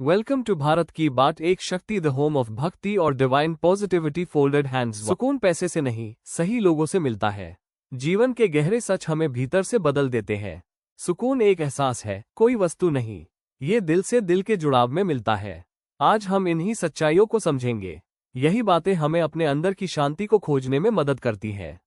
Welcome to Bharat की बात, एक शक्ति, द होम ऑफ भक्ति और डिवाइन पॉजिटिविटी। Folded hands. सुकून पैसे से नहीं, सही लोगों से मिलता है। जीवन के गहरे सच हमें भीतर से बदल देते हैं। सुकून एक एहसास है, कोई वस्तु नहीं। ये दिल से दिल के जुड़ाव में मिलता है। आज हम इन्हीं सच्चाइयों को समझेंगे। यही बातें हमें अपने अंदर की शांति को खोजने में मदद करती है।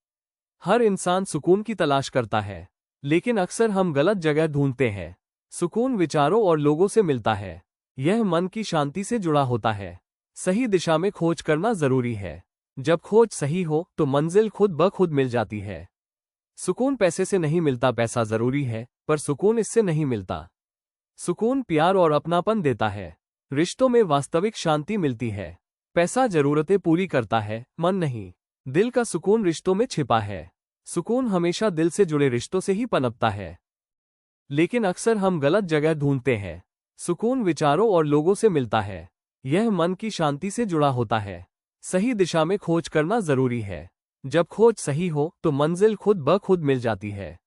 हर इंसान सुकून की तलाश करता है, लेकिन अक्सर हम गलत जगह ढूंढते हैं। सुकून विचारों और लोगों से मिलता है। यह मन की शांति से जुड़ा होता है। सही दिशा में खोज करना जरूरी है। जब खोज सही हो तो मंजिल खुद ब खुद मिल जाती है। सुकून पैसे से नहीं मिलता, पैसा जरूरी है, पर सुकून इससे नहीं मिलता। सुकून प्यार और अपनापन देता है। रिश्तों में वास्तविक शांति मिलती है। पैसा जरूरतें पूरी करता है, मन नहीं। दिल का सुकून रिश्तों में छिपा है। सुकून हमेशा दिल से जुड़े रिश्तों से ही पनपता है। लेकिन अक्सर हम गलत जगह ढूंढते हैं। सुकून विचारों और लोगों से मिलता है। यह मन की शांति से जुड़ा होता है। सही दिशा में खोज करना जरूरी है। जब खोज सही हो तो मंजिल खुद ब खुद मिल जाती है।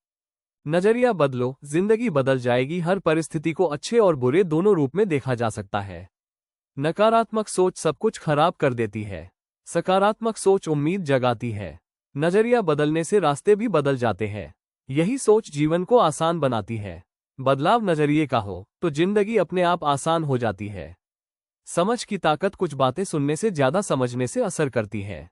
नजरिया बदलो, जिंदगी बदल जाएगी। हर परिस्थिति को अच्छे और बुरे दोनों रूप में देखा जा सकता है। नकारात्मक सोच सब कुछ खराब कर देती है। सकारात्मक सोच उम्मीद जगाती है। नजरिया बदलने से रास्ते भी बदल जाते हैं। यही सोच जीवन को आसान बनाती है। बदलाव नजरिए का हो तो जिंदगी अपने आप आसान हो जाती है। समझ की ताकत कुछ बातें सुनने से ज्यादा समझने से असर करती है।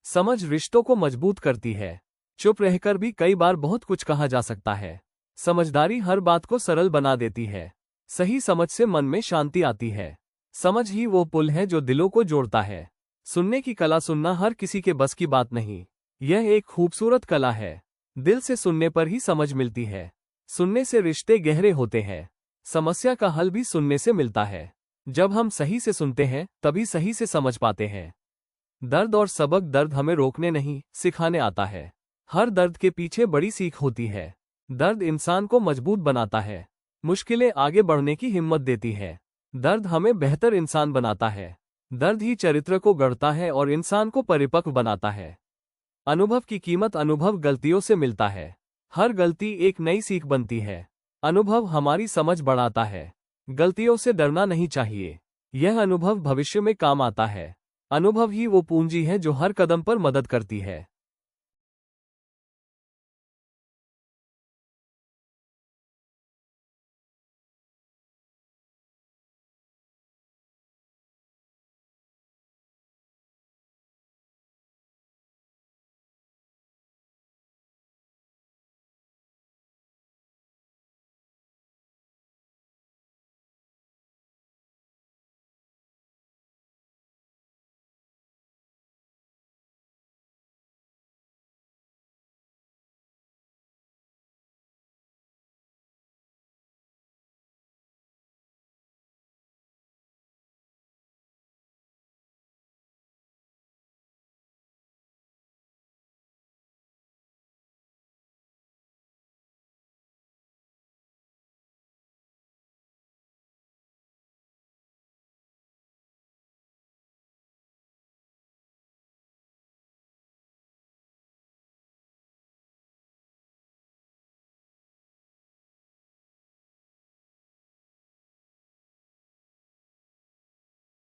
समझ रिश्तों को मजबूत करती है। चुप रहकर भी कई बार बहुत कुछ कहा जा सकता है। समझदारी हर बात को सरल बना देती है। सही समझ से मन में शांति आती है। समझ ही वो पुल है जो दिलों को जोड़ता है। सुनने की कला, सुनना हर किसी के बस की बात नहीं। यह एक खूबसूरत कला है। दिल से सुनने पर ही समझ मिलती है। सुनने से रिश्ते गहरे होते हैं। समस्या का हल भी सुनने से मिलता है। जब हम सही से सुनते हैं तभी सही से समझ पाते हैं। दर्द और सबक, दर्द हमें रोकने नहीं, सिखाने आता है। हर दर्द के पीछे बड़ी सीख होती है। दर्द इंसान को मजबूत बनाता है। मुश्किलें आगे बढ़ने की हिम्मत देती है। दर्द हमें बेहतर इंसान बनाता है। दर्द ही चरित्र को गढ़ता है और इंसान को परिपक्व बनाता है। अनुभव की कीमत, अनुभव गलतियों से मिलता है। हर गलती एक नई सीख बनती है। अनुभव हमारी समझ बढ़ाता है। गलतियों से डरना नहीं चाहिए। यह अनुभव भविष्य में काम आता है। अनुभव ही वो पूंजी है जो हर कदम पर मदद करती है।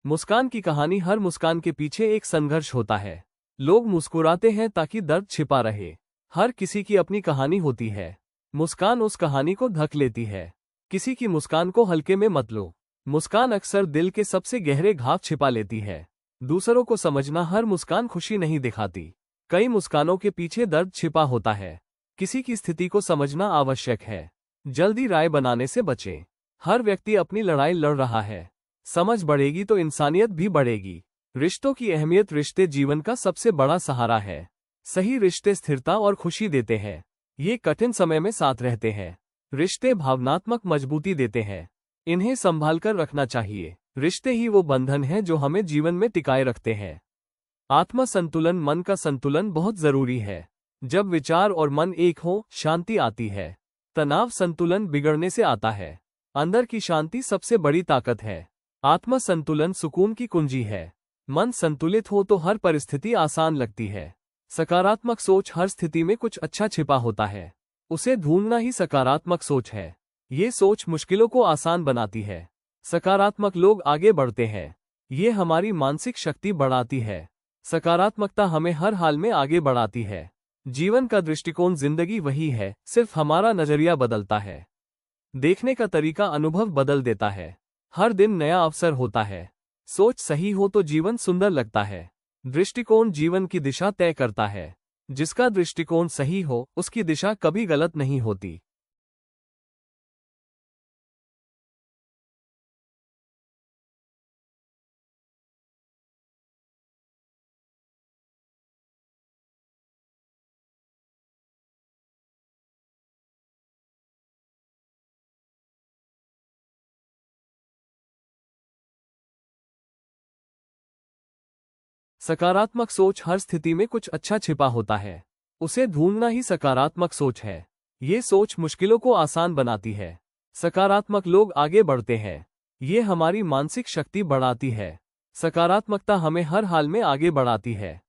मुस्कान की कहानी, हर मुस्कान के पीछे एक संघर्ष होता है। लोग मुस्कुराते हैं ताकि दर्द छिपा रहे। हर किसी की अपनी कहानी होती है। मुस्कान उस कहानी को ढक लेती है। किसी की मुस्कान को हल्के में मत लो। मुस्कान अक्सर दिल के सबसे गहरे घाव छिपा लेती है। दूसरों को समझना, हर मुस्कान खुशी नहीं दिखाती। कई मुस्कानों के पीछे दर्द छिपा होता है। किसी की स्थिति को समझना आवश्यक है। जल्दी राय बनाने से बचें। हर व्यक्ति अपनी लड़ाई लड़ रहा है। समझ बढ़ेगी तो इंसानियत भी बढ़ेगी। रिश्तों की अहमियत, रिश्ते जीवन का सबसे बड़ा सहारा है। सही रिश्ते स्थिरता और खुशी देते हैं। ये कठिन समय में साथ रहते हैं। रिश्ते भावनात्मक मजबूती देते हैं। इन्हें संभाल कर रखना चाहिए। रिश्ते ही वो बंधन है जो हमें जीवन में टिकाए रखते हैं। आत्म संतुलन, मन का संतुलन बहुत जरूरी है। जब विचार और मन एक हो, शांति आती है। तनाव संतुलन बिगड़ने से आता है। अंदर की शांति सबसे बड़ी ताकत है। आत्म संतुलन सुकून की कुंजी है। मन संतुलित हो तो हर परिस्थिति आसान लगती है। सकारात्मक सोच, हर स्थिति में कुछ अच्छा छिपा होता है। उसे ढूंढना ही सकारात्मक सोच है। ये सोच मुश्किलों को आसान बनाती है। सकारात्मक लोग आगे बढ़ते हैं। ये हमारी मानसिक शक्ति बढ़ाती है। सकारात्मकता हमें हर हाल में आगे बढ़ाती है। जीवन का दृष्टिकोण जिंदगी वही है, सिर्फ हमारा नजरिया बदलता है। देखने का तरीका अनुभव बदल देता है। हर दिन नया अवसर होता है। सोच सही हो तो जीवन सुंदर लगता है। दृष्टिकोण जीवन की दिशा तय करता है। जिसका दृष्टिकोण सही हो, उसकी दिशा कभी गलत नहीं होती। सकारात्मक सोच हर स्थिति में कुछ अच्छा छिपा होता है। उसे ढूंढना ही सकारात्मक सोच है। ये सोच मुश्किलों को आसान बनाती है। सकारात्मक लोग आगे बढ़ते हैं। ये हमारी मानसिक शक्ति बढ़ाती है। सकारात्मकता हमें हर हाल में आगे बढ़ाती है।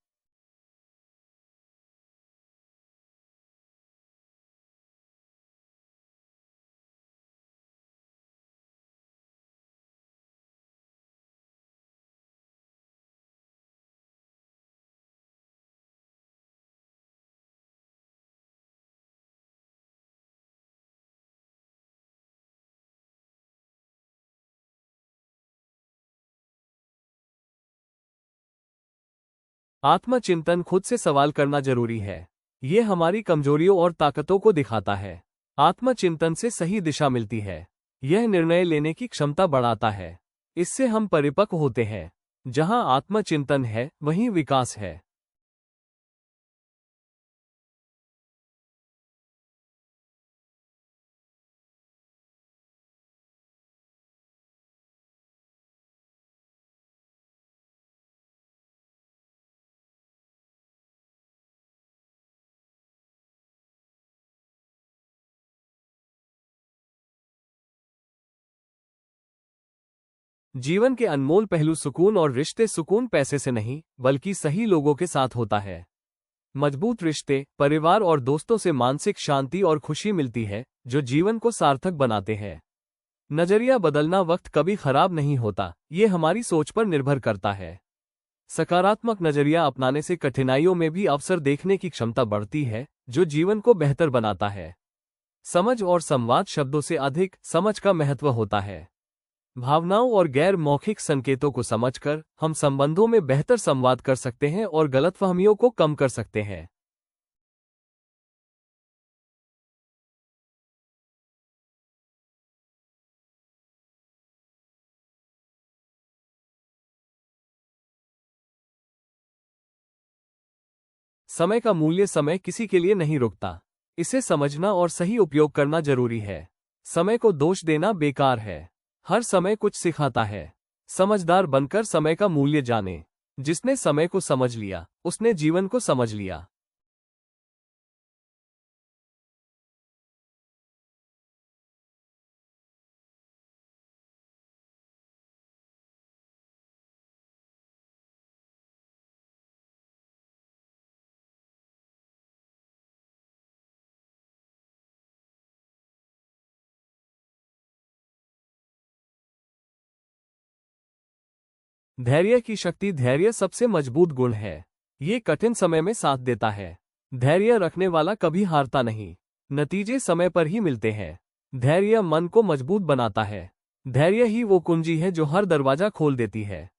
आत्मचिंतन खुद से सवाल करना जरूरी है। ये हमारी कमजोरियों और ताकतों को दिखाता है। आत्मचिंतन से सही दिशा मिलती है। यह निर्णय लेने की क्षमता बढ़ाता है। इससे हम परिपक्व होते हैं। जहां आत्मचिंतन है, वहीं विकास है। जीवन के अनमोल पहलू सुकून और रिश्ते। सुकून पैसे से नहीं, बल्कि सही लोगों के साथ होता है। मजबूत रिश्ते, परिवार और दोस्तों से मानसिक शांति और खुशी मिलती है, जो जीवन को सार्थक बनाते हैं। नजरिया बदलना वक्त कभी खराब नहीं होता, ये हमारी सोच पर निर्भर करता है। सकारात्मक नजरिया अपनाने से कठिनाइयों में भी अवसर देखने की क्षमता बढ़ती है, जो जीवन को बेहतर बनाता है। समझ और संवाद। शब्दों से अधिक समझ का महत्व होता है। भावनाओं और गैर मौखिक संकेतों को समझकर हम संबंधों में बेहतर संवाद कर सकते हैं और गलतफहमियों को कम कर सकते हैं। समय का मूल्य। समय किसी के लिए नहीं रुकता। इसे समझना और सही उपयोग करना जरूरी है। समय को दोष देना बेकार है। हर समय कुछ सिखाता है। समझदार बनकर समय का मूल्य जाने। जिसने समय को समझ लिया, उसने जीवन को समझ लिया। धैर्य की शक्ति। धैर्य सबसे मजबूत गुण है। ये कठिन समय में साथ देता है। धैर्य रखने वाला कभी हारता नहीं। नतीजे समय पर ही मिलते हैं। धैर्य मन को मजबूत बनाता है। धैर्य ही वो कुंजी है जो हर दरवाजा खोल देती है।